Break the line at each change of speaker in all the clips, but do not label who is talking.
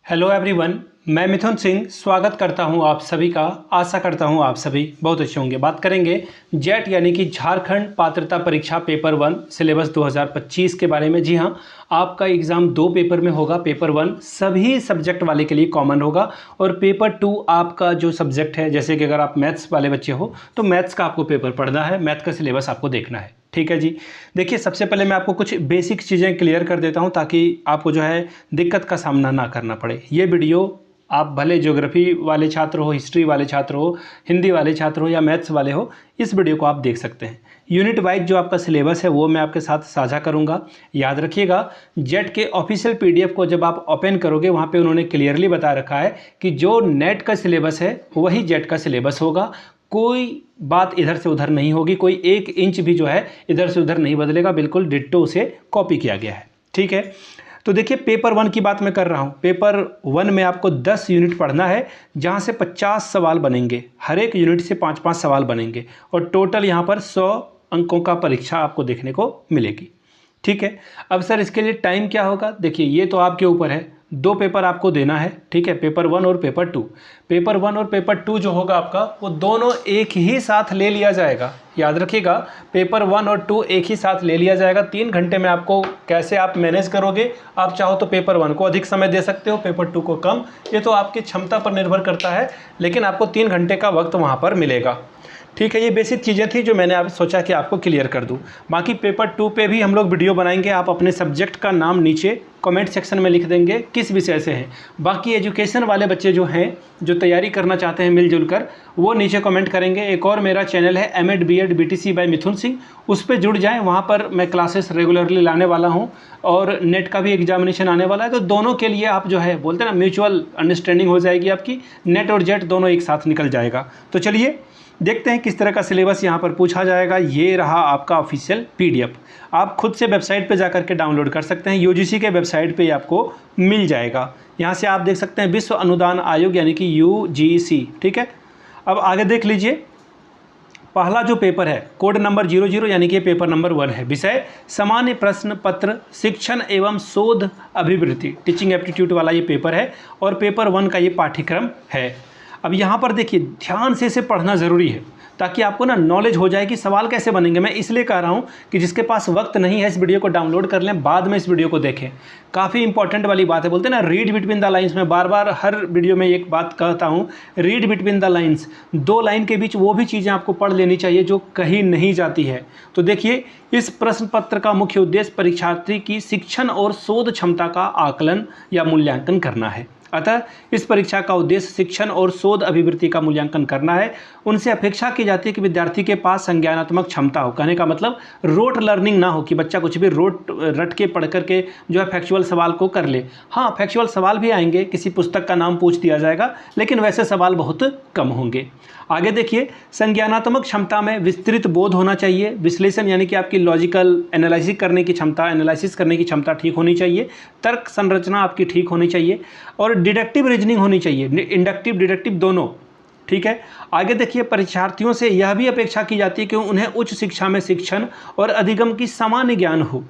Hello everyone, मैं मिथुन सिंह स्वागत करता हूं आप सभी का। आशा करता हूं आप सभी बहुत अच्छे होंगे। बात करेंगे जेट यानी कि झारखंड पात्रता परीक्षा पेपर 1 सिलेबस 2025 के बारे में। जी हां, आपका एग्ज़ाम 2 पेपर में होगा। पेपर 1 सभी सब्जेक्ट वाले के लिए कॉमन होगा और पेपर 2 आपका जो सब्जेक्ट है, जैसे कि अगर आप मैथ्स वाले बच्चे हो तो मैथ्स का आपको पेपर पढ़ना है, मैथ का सिलेबस आपको देखना है। ठीक है जी। देखिए, सबसे पहले मैं आपको कुछ बेसिक चीज़ें क्लियर कर देता हूं ताकि आपको जो है दिक्कत का सामना ना करना पड़े। ये वीडियो आप भले ज्योग्राफी वाले छात्र हो, हिस्ट्री वाले छात्र हो, हिंदी वाले छात्र हो या मैथ्स वाले हो, इस वीडियो को आप देख सकते हैं। यूनिट वाइज जो आपका सिलेबस है वो मैं आपके साथ साझा करूंगा। याद रखिएगा, जेट के ऑफिशियल पीडीएफ को जब आप ओपन करोगे वहाँ पे उन्होंने क्लियरली बता रखा है कि जो नेट का सिलेबस है वही जेट का सिलेबस होगा। कोई बात इधर से उधर नहीं होगी, कोई 1 इंच भी जो है इधर से उधर नहीं बदलेगा, बिल्कुल डिट्टो उसे कॉपी किया गया है। ठीक है, तो देखिए पेपर 1 की बात मैं कर रहा हूँ। पेपर 1 में आपको 10 यूनिट पढ़ना है, जहाँ से 50 सवाल बनेंगे। हर एक यूनिट से 5-5 सवाल बनेंगे और टोटल यहाँ पर 100 अंकों का परीक्षा आपको देखने को मिलेगी। ठीक है, अब सर इसके लिए टाइम क्या होगा? देखिए, ये तो आपके ऊपर है। 2 पेपर आपको देना है। ठीक है, पेपर 1 और पेपर 2। पेपर 1 और पेपर 2 जो होगा आपका, वो दोनों एक ही साथ ले लिया जाएगा। याद रखिएगा, पेपर 1 और 2 एक ही साथ ले लिया जाएगा। 3 घंटे में आपको कैसे आप मैनेज करोगे? आप चाहो तो पेपर 1 को अधिक समय दे सकते हो, पेपर 2 को कम। ये तो आपकी क्षमता पर निर्भर करता है, लेकिन आपको 3 घंटे का वक्त वहाँ पर मिलेगा। ठीक है, ये बेसिक चीज़ें थी जो मैंने आप सोचा कि आपको क्लियर कर दूं। बाकी पेपर 2 पे भी हम लोग वीडियो बनाएंगे। आप अपने सब्जेक्ट का नाम नीचे कमेंट सेक्शन में लिख देंगे किस विषय से हैं। बाकी एजुकेशन वाले बच्चे जो हैं, जो तैयारी करना चाहते हैं मिलजुल कर, वो नीचे कमेंट करेंगे। एक और मेरा चैनल है एमएड बीएड बीटीसी बाय मिथुन सिंह, उस पर जुड़ जाएँ। वहाँ पर मैं क्लासेस रेगुलरली लाने वाला हूँ और नेट का भी एग्जामिनेशन आने वाला है। तो दोनों के लिए आप जो है बोलते हैं ना, म्यूचुअल अंडरस्टैंडिंग हो जाएगी आपकी। नेट और जेट दोनों एक साथ निकल जाएगा। तो चलिए देखते हैं किस तरह का सिलेबस यहाँ पर पूछा जाएगा। ये रहा आपका ऑफिशियल पीडीएफ। आप खुद से वेबसाइट पे जाकर के डाउनलोड कर सकते हैं। यूजीसी के वेबसाइट पे आपको मिल जाएगा। यहाँ से आप देख सकते हैं विश्व अनुदान आयोग यानी कि यूजीसी। ठीक है, अब आगे देख लीजिए। पहला जो पेपर है कोड नंबर 00 यानी कि पेपर नंबर 1 है। विषय सामान्य प्रश्न पत्र शिक्षण एवं शोध अभिवृत्ति, टीचिंग एप्टीट्यूड वाला ये पेपर है और पेपर 1 का ये पाठ्यक्रम है। अब यहाँ पर देखिए, ध्यान से इसे पढ़ना ज़रूरी है ताकि आपको ना नॉलेज हो जाए कि सवाल कैसे बनेंगे। मैं इसलिए कह रहा हूँ कि जिसके पास वक्त नहीं है इस वीडियो को डाउनलोड कर लें, बाद में इस वीडियो को देखें। काफ़ी इंपॉर्टेंट वाली बात है। बोलते हैं ना, रीड बिटवीन द लाइन्स। में बार बार हर वीडियो में एक बात कहता हूँ, read between the lines. 2 line के बीच वो भी चीज़ें आपको पढ़ लेनी चाहिए जो कहीं नहीं जाती है। तो देखिए, इस प्रश्न पत्र का मुख्य उद्देश्य परीक्षार्थी की शिक्षण और शोध क्षमता का आकलन या मूल्यांकन करना है। अतः इस परीक्षा का उद्देश्य शिक्षण और शोध अभिवृत्ति का मूल्यांकन करना है। उनसे अपेक्षा की जाती है कि विद्यार्थी के पास संज्ञानात्मक क्षमता हो। कहने का मतलब रोट लर्निंग ना हो कि बच्चा कुछ भी रट के पढ़ करके जो है फैक्चुअल सवाल को कर ले। हाँ, फैक्चुअल सवाल भी आएंगे, किसी पुस्तक का नाम पूछ दिया जाएगा, लेकिन वैसे सवाल बहुत कम होंगे। आगे देखिए, संज्ञानात्मक क्षमता में विस्तृत बोध होना चाहिए। विश्लेषण यानी कि आपकी लॉजिकल एनालिसिस करने की क्षमता ठीक होनी चाहिए। तर्क संरचना आपकी ठीक होनी चाहिए और डिडक्टिव रीजनिंग होनी चाहिए, इंडक्टिव डिडक्टिव दोनों। ठीक है, आगे देखिए, परीक्षार्थियों से यह भी अपेक्षा की जाती है कि उन्हें उच्च शिक्षा में शिक्षण और अधिगम की सामान्य ज्ञान हो।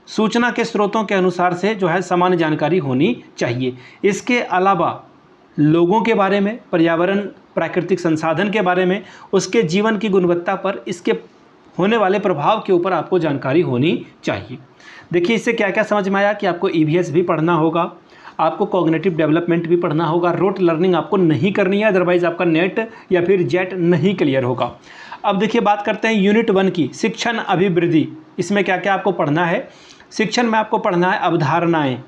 सूचना के स्रोतों के अनुसार से जो है सामान्य जानकारी होनी चाहिए। इसके अलावा लोगों के बारे में, पर्यावरण, प्राकृतिक संसाधन के बारे में, उसके जीवन की गुणवत्ता पर, इसके होने वाले प्रभाव के ऊपर आपको जानकारी होनी चाहिए। देखिए, इससे क्या क्या समझ में आया कि आपको ईवीएस भी पढ़ना होगा, आपको कॉग्निटिव डेवलपमेंट भी पढ़ना होगा। रोट लर्निंग आपको नहीं करनी है, अदरवाइज आपका नेट या फिर जेट नहीं क्लियर होगा। अब देखिए, बात करते हैं यूनिट 1 की, शिक्षण अभिवृद्धि। इसमें क्या क्या आपको पढ़ना है? शिक्षण में आपको पढ़ना है अवधारणाएं।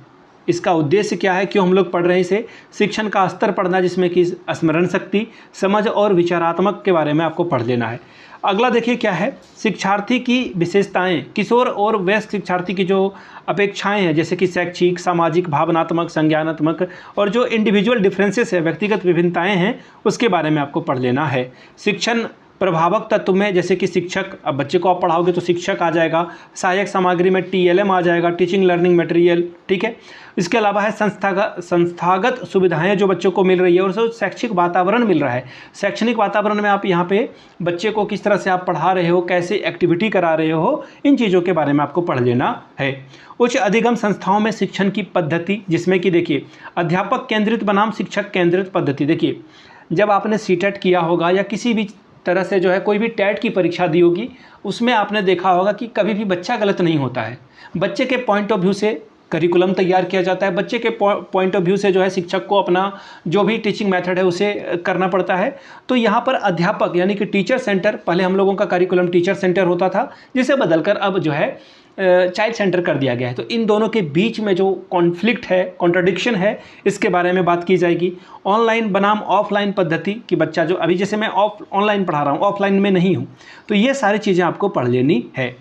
इसका उद्देश्य क्या है, क्यों हम लोग पढ़ रहे हैं इसे? शिक्षण का स्तर पढ़ना, जिसमें कि स्मरण शक्ति, समझ और विचारात्मक के बारे में आपको पढ़ लेना है। अगला देखिए क्या है, शिक्षार्थी की विशेषताएं। किशोर और वयस्क शिक्षार्थी की जो अपेक्षाएं हैं, जैसे कि शैक्षिक, सामाजिक, भावनात्मक, संज्ञानात्मक और जो इंडिविजुअल डिफरेंसेस है, व्यक्तिगत विभिन्नताएं हैं, उसके बारे में आपको पढ़ लेना है। शिक्षण प्रभावक तत्व में जैसे कि शिक्षक, अब बच्चे को आप पढ़ाओगे तो शिक्षक आ जाएगा। सहायक सामग्री में TLM आ जाएगा, टीचिंग लर्निंग मटेरियल, ठीक है। इसके अलावा है संस्थागत सुविधाएं जो बच्चों को मिल रही है और जो शैक्षिक वातावरण मिल रहा है। शैक्षणिक वातावरण में आप यहाँ पे बच्चे को किस तरह से आप पढ़ा रहे हो, कैसे एक्टिविटी करा रहे हो, इन चीज़ों के बारे में आपको पढ़ लेना है। उच्च अधिगम संस्थाओं में शिक्षण की पद्धति, जिसमें कि देखिए अध्यापक केंद्रित बनाम शिक्षक केंद्रित पद्धति। देखिए जब आपने CTET किया होगा या किसी भी तरह से जो है कोई भी TET की परीक्षा दी होगी, उसमें आपने देखा होगा कि कभी भी बच्चा गलत नहीं होता है। बच्चे के पॉइंट ऑफ व्यू से करिकुलम तैयार किया जाता है, बच्चे के पॉइंट ऑफ व्यू से जो है शिक्षक को अपना जो भी टीचिंग मेथड है उसे करना पड़ता है। तो यहाँ पर अध्यापक यानी कि टीचर सेंटर, पहले हम लोगों का करिकुलम टीचर सेंटर होता था, जिसे बदलकर अब जो है चाइल्ड सेंटर कर दिया गया है। तो इन दोनों के बीच में जो कॉन्फ्लिक्ट है, कॉन्ट्रडिक्शन है, इसके बारे में बात की जाएगी। ऑनलाइन बनाम ऑफलाइन पद्धति कि बच्चा जो अभी जैसे मैं ऑनलाइन पढ़ा रहा हूँ, ऑफलाइन में नहीं हूँ, तो ये सारी चीज़ें आपको पढ़ लेनी है।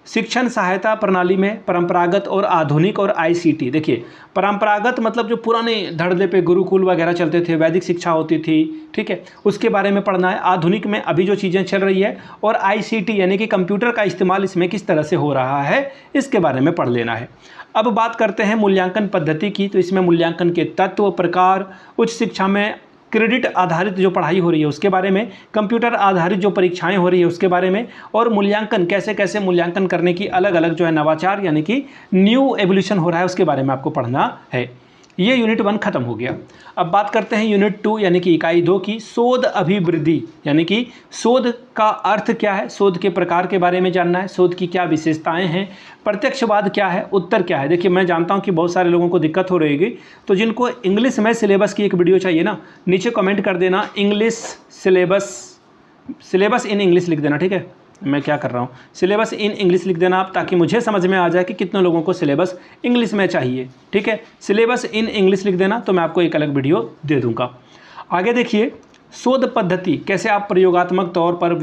शिक्षण सहायता प्रणाली में परंपरागत और आधुनिक और ICT। देखिए परंपरागत मतलब जो पुराने धड़ल्ले पे गुरुकुल वगैरह चलते थे, वैदिक शिक्षा होती थी, ठीक है, उसके बारे में पढ़ना है। आधुनिक में अभी जो चीज़ें चल रही है, और ICT यानी कि कंप्यूटर का इस्तेमाल इसमें किस तरह से हो रहा है, इसके बारे में पढ़ लेना है। अब बात करते हैं मूल्यांकन पद्धति की। तो इसमें मूल्यांकन के तत्व, प्रकार, उच्च शिक्षा में क्रेडिट आधारित जो पढ़ाई हो रही है उसके बारे में, कंप्यूटर आधारित जो परीक्षाएं हो रही है उसके बारे में, और मूल्यांकन कैसे कैसे मूल्यांकन करने की अलग अलग जो है नवाचार यानी कि न्यू एवोल्यूशन हो रहा है, उसके बारे में आपको पढ़ना है। ये यूनिट 1 खत्म हो गया। अब बात करते हैं यूनिट 2 यानी कि इकाई 2 की, शोध अभिवृद्धि। यानी कि शोध का अर्थ क्या है, शोध के प्रकार के बारे में जानना है, शोध की क्या विशेषताएं हैं, प्रत्यक्षवाद क्या है, उत्तर क्या है। देखिए मैं जानता हूं कि बहुत सारे लोगों को दिक्कत हो रही है, तो जिनको इंग्लिश में सिलेबस की एक वीडियो चाहिए ना, नीचे कमेंट कर देना इंग्लिश सिलेबस इन इंग्लिश लिख देना, ठीक है। मैं क्या कर रहा हूँ, सिलेबस इन इंग्लिश लिख देना आप, ताकि मुझे समझ में आ जाए कि कितने लोगों को सिलेबस इंग्लिश में चाहिए, ठीक है। सिलेबस इन इंग्लिश लिख देना, तो मैं आपको एक अलग वीडियो दे दूँगा। आगे देखिए शोध पद्धति, कैसे आप प्रयोगात्मक तौर पर,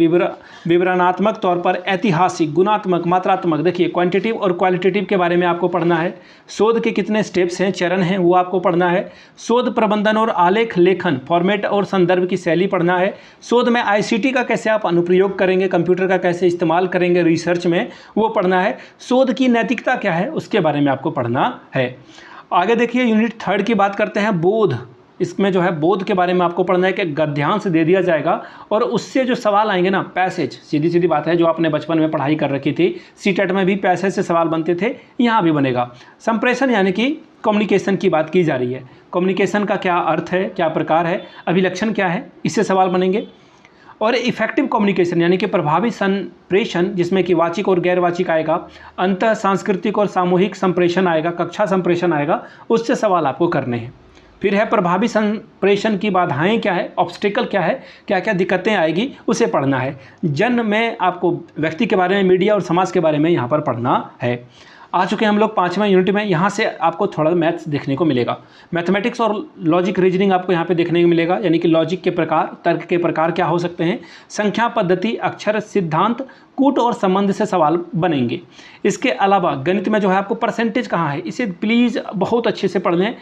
विवरणात्मक तौर पर, ऐतिहासिक, गुणात्मक, मात्रात्मक, देखिए क्वांटिटिव और क्वालिटेटिव के बारे में आपको पढ़ना है। शोध के कितने स्टेप्स हैं, चरण हैं, वो आपको पढ़ना है। शोध प्रबंधन और आलेख लेखन, फॉर्मेट और संदर्भ की शैली पढ़ना है। शोध में ICT का कैसे आप अनुप्रयोग करेंगे, कंप्यूटर का कैसे इस्तेमाल करेंगे रिसर्च में, वो पढ़ना है। शोध की नैतिकता क्या है, उसके बारे में आपको पढ़ना है। आगे देखिए यूनिट 3 की बात करते हैं, बोध। इसमें जो है बोध के बारे में आपको पढ़ना है कि गद्यांश दे दिया जाएगा और उससे जो सवाल आएंगे ना, पैसेज, सीधी सीधी बात है, जो आपने बचपन में पढ़ाई कर रखी थी, CTET में भी पैसेज से सवाल बनते थे, यहाँ भी बनेगा। संप्रेषण यानी कि कम्युनिकेशन की बात की जा रही है। कम्युनिकेशन का क्या अर्थ है, क्या प्रकार है, अभिलक्षण क्या है, इससे सवाल बनेंगे। और इफेक्टिव कम्युनिकेशन यानी कि प्रभावी संप्रेषण, जिसमें कि वाचिक और गैर वाचिक आएगा, अंतः सांस्कृतिक और सामूहिक संप्रेषण आएगा, कक्षा संप्रेषण आएगा, उससे सवाल आपको करने हैं। फिर है प्रभावी संप्रेषण की बाधाएं क्या है, ऑब्स्टिकल क्या है, क्या क्या दिक्कतें आएगी, उसे पढ़ना है। जन में आपको व्यक्ति के बारे में, मीडिया और समाज के बारे में यहाँ पर पढ़ना है। आ चुके हैं हम लोग 5वें यूनिट में। यहाँ से आपको थोड़ा मैथ्स देखने को मिलेगा, मैथमेटिक्स और लॉजिक रीजनिंग आपको यहाँ पे देखने को मिलेगा, यानी कि लॉजिक के प्रकार, तर्क के प्रकार क्या हो सकते हैं, संख्या पद्धति, अक्षर सिद्धांत, कूट और संबंध से सवाल बनेंगे। इसके अलावा गणित में जो है आपको परसेंटेज कहाँ है, इसे प्लीज़ बहुत अच्छे से पढ़ लें,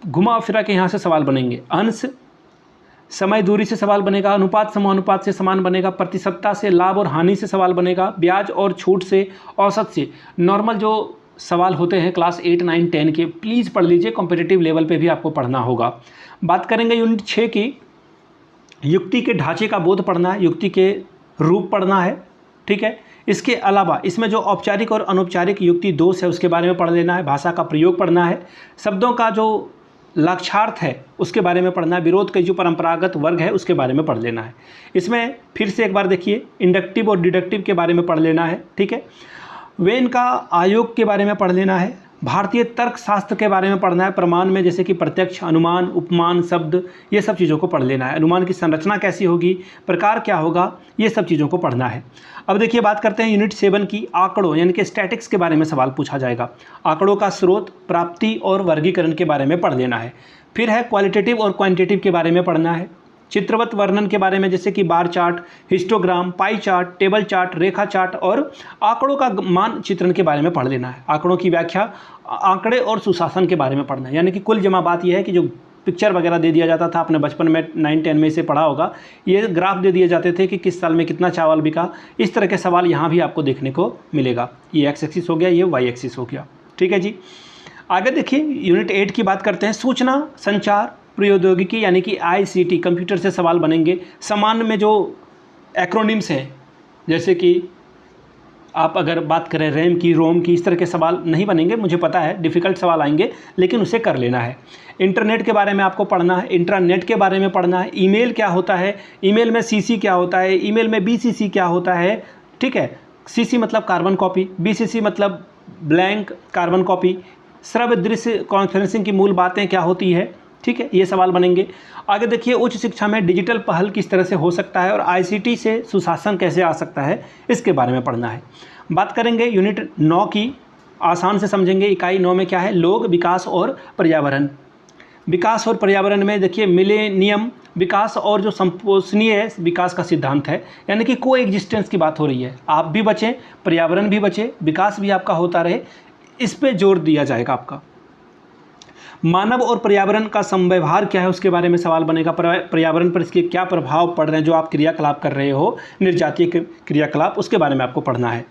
घुमा फिरा के यहाँ से सवाल बनेंगे। अंश, समय दूरी से सवाल बनेगा, अनुपात समानुपात से समान बनेगा, प्रतिशतता से, लाभ और हानि से सवाल बनेगा, ब्याज और छूट से, औसत से। नॉर्मल जो सवाल होते हैं क्लास 8, 9, 10 के, प्लीज़ पढ़ लीजिए, कॉम्पिटिटिव लेवल पे भी आपको पढ़ना होगा। बात करेंगे यूनिट 6 की, युक्ति के ढांचे का बोध पढ़ना है, युक्ति के रूप पढ़ना है, ठीक है। इसके अलावा इसमें जो औपचारिक और अनौपचारिक युक्ति दोष है उसके बारे में पढ़ लेना है, भाषा का प्रयोग पढ़ना है, शब्दों का जो लक्षार्थ है उसके बारे में पढ़ना है, विरोध के जो परंपरागत वर्ग है उसके बारे में पढ़ लेना है। इसमें फिर से एक बार देखिए, इंडक्टिव और डिडक्टिव के बारे में पढ़ लेना है, ठीक है। वेन का आयोग के बारे में पढ़ लेना है, भारतीय तर्कशास्त्र के बारे में पढ़ना है, प्रमाण में जैसे कि प्रत्यक्ष, अनुमान, उपमान, शब्द, ये सब चीज़ों को पढ़ लेना है। अनुमान की संरचना कैसी होगी, प्रकार क्या होगा, ये सब चीज़ों को पढ़ना है। अब देखिए बात करते हैं यूनिट 7 की, आंकड़ों यानी कि स्टैटिक्स के बारे में सवाल पूछा जाएगा। आंकड़ों का स्रोत, प्राप्ति और वर्गीकरण के बारे में पढ़ लेना है। फिर है क्वालिटेटिव और क्वांटिटेटिव के बारे में पढ़ना है, चित्रवत वर्णन के बारे में जैसे कि bar chart, histogram, pie chart, table chart, रेखा चार्ट और आंकड़ों का मानचित्रण के बारे में पढ़ लेना है। आंकड़ों की व्याख्या, आंकड़े और सुशासन के बारे में पढ़ना है, यानी कि कुल जमा बात यह है कि जो पिक्चर वगैरह दे दिया जाता था, आपने बचपन में 9-10 में इसे पढ़ा होगा। ये ग्राफ दे दिए जाते थे कि किस साल में कितना चावल बिका। इस तरह के सवाल यहाँ भी आपको देखने को मिलेगा। ये एक्स एक्सिस हो गया, ये वाई एक्सिस हो गया। ठीक है जी। आगे देखिए यूनिट 8 की बात करते हैं। सूचना संचार प्रौद्योगिकी यानी कि ICT, कंप्यूटर से सवाल बनेंगे। सामान्य में जो एक्रोनिम्स हैं, जैसे कि आप अगर बात करें रैम की, रोम की, इस तरह के सवाल नहीं बनेंगे, मुझे पता है डिफ़िकल्ट सवाल आएंगे, लेकिन उसे कर लेना है। इंटरनेट के बारे में आपको पढ़ना है, इंट्रानेट के बारे में पढ़ना है, ईमेल क्या होता है, ईमेल में CC क्या होता है, ईमेल में BCC क्या होता है। ठीक है, CC मतलब कार्बन कॉपी, BCC मतलब ब्लैंक कार्बन कॉपी, श्रव्य दृश्य कॉन्फ्रेंसिंग की मूल बातें क्या होती है। ठीक है, ये सवाल बनेंगे। आगे देखिए उच्च शिक्षा में डिजिटल पहल किस तरह से हो सकता है और ICT से सुशासन कैसे आ सकता है, इसके बारे में पढ़ना है। बात करेंगे यूनिट 9 की, आसान से समझेंगे। इकाई 9 में क्या है, लोग, विकास और पर्यावरण। विकास और पर्यावरण में देखिए मिलेनियम विकास और जो संपोषणीय विकास का सिद्धांत है, यानी कि को एग्जिस्टेंस की बात हो रही है। आप भी बचें, पर्यावरण भी बचे, विकास भी आपका होता रहे, इस पे जोर दिया जाएगा आपका। मानव और पर्यावरण का समव्यवहार क्या है, उसके बारे में सवाल बनेगा। पर्यावरण पर इसके क्या प्रभाव पड़ रहे हैं, जो आप क्रियाकलाप कर रहे हो, निर्जातीय क्रियाकलाप, उसके बारे में आपको पढ़ना है।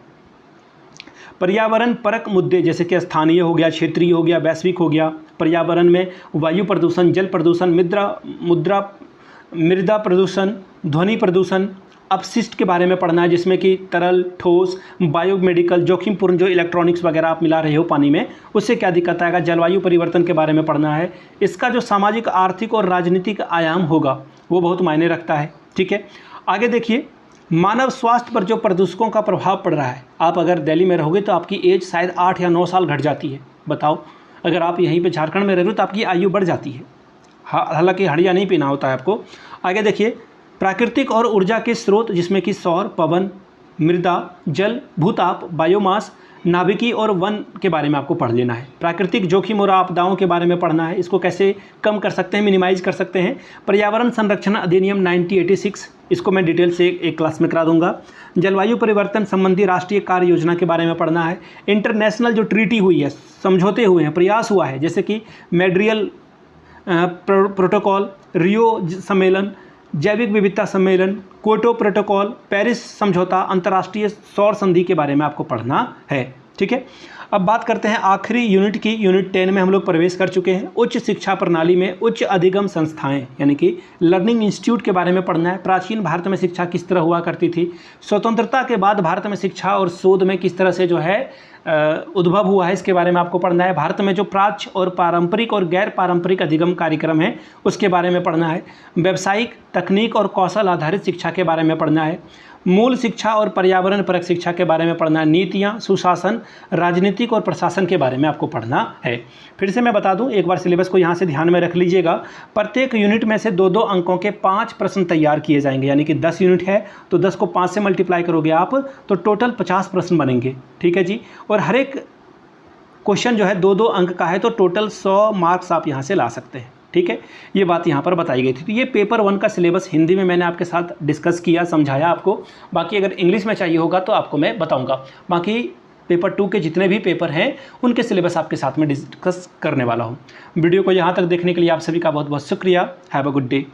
पर्यावरण परक मुद्दे जैसे कि स्थानीय हो गया, क्षेत्रीय हो गया, वैश्विक हो गया। पर्यावरण में वायु प्रदूषण, जल प्रदूषण, मृदा प्रदूषण, ध्वनि प्रदूषण, अपशिष्ट के बारे में पढ़ना है, जिसमें कि तरल, ठोस, बायोमेडिकल, जोखिमपूर्ण जो इलेक्ट्रॉनिक्स वगैरह आप मिला रहे हो पानी में, उससे क्या दिक्कत आएगा। जलवायु परिवर्तन के बारे में पढ़ना है। इसका जो सामाजिक, आर्थिक और राजनीतिक आयाम होगा वो बहुत मायने रखता है। ठीक है, आगे देखिए मानव स्वास्थ्य पर जो प्रदूषकों का प्रभाव पड़ रहा है। आप अगर दिल्ली में रहोगे तो आपकी एज शायद 8 या 9 साल घट जाती है। बताओ, अगर आप यहीं पे झारखंड में रह रहे हो तो आपकी आयु बढ़ जाती है। हालांकि हड़िया नहीं पीना होता है आपको। आगे देखिए प्राकृतिक और ऊर्जा के स्रोत, जिसमें कि सौर, पवन, मृदा, जल, भूताप, बायोमास, नाभिकीय और वन के बारे में आपको पढ़ लेना है। प्राकृतिक जोखिम और आपदाओं के बारे में पढ़ना है, इसको कैसे कम कर सकते हैं, मिनिमाइज कर सकते हैं। पर्यावरण संरक्षण अधिनियम 1986, इसको मैं डिटेल से एक क्लास में करा दूंगा। जलवायु परिवर्तन संबंधी राष्ट्रीय कार्य योजना के बारे में पढ़ना है। इंटरनेशनल जो ट्रीटी हुई है, समझौते हुए हैं, प्रयास हुआ है, जैसे कि मॉन्ट्रियल प्रोटोकॉल, रियो सम्मेलन, जैविक विविधता सम्मेलन, क्योटो प्रोटोकॉल, पेरिस समझौता, अंतर्राष्ट्रीय सौर संधि के बारे में आपको पढ़ना है। ठीक है, अब बात करते हैं आखिरी यूनिट की। यूनिट 10 में हम लोग प्रवेश कर चुके हैं। उच्च शिक्षा प्रणाली में उच्च अधिगम संस्थाएं यानी कि लर्निंग इंस्टीट्यूट के बारे में पढ़ना है। प्राचीन भारत में शिक्षा किस तरह हुआ करती थी, स्वतंत्रता के बाद भारत में शिक्षा और शोध में किस तरह से जो है उद्भव हुआ है, इसके बारे में आपको पढ़ना है। भारत में जो प्राच्य और पारंपरिक और गैर पारंपरिक अधिगम कार्यक्रम है उसके बारे में पढ़ना है। व्यावसायिक, तकनीक और कौशल आधारित शिक्षा के बारे में पढ़ना है। मूल शिक्षा और पर्यावरण परक शिक्षा के बारे में पढ़ना है। नीतियाँ, सुशासन, राजनीतिक और प्रशासन के बारे में आपको पढ़ना है। फिर से मैं बता दूं, एक बार सिलेबस को यहाँ से ध्यान में रख लीजिएगा। प्रत्येक यूनिट में से 2-2 अंकों के 5 प्रश्न तैयार किए जाएंगे, यानी कि 10 यूनिट है तो 10 को 5 से मल्टीप्लाई करोगे आप तो टोटल 50 प्रश्न बनेंगे। ठीक है जी, और हर एक क्वेश्चन जो है 2-2 अंक का है तो टोटल 100 मार्क्स आप यहाँ से ला सकते हैं। ठीक है, ये बात यहाँ पर बताई गई थी। तो ये पेपर 1 का सिलेबस हिंदी में मैंने आपके साथ डिस्कस किया, समझाया आपको। बाकी अगर इंग्लिश में चाहिए होगा तो आपको मैं बताऊँगा। बाकी पेपर 2 के जितने भी पेपर हैं उनके सिलेबस आपके साथ में डिस्कस करने वाला हूँ। वीडियो को यहाँ तक देखने के लिए आप सभी का बहुत बहुत शुक्रिया। Have a good day.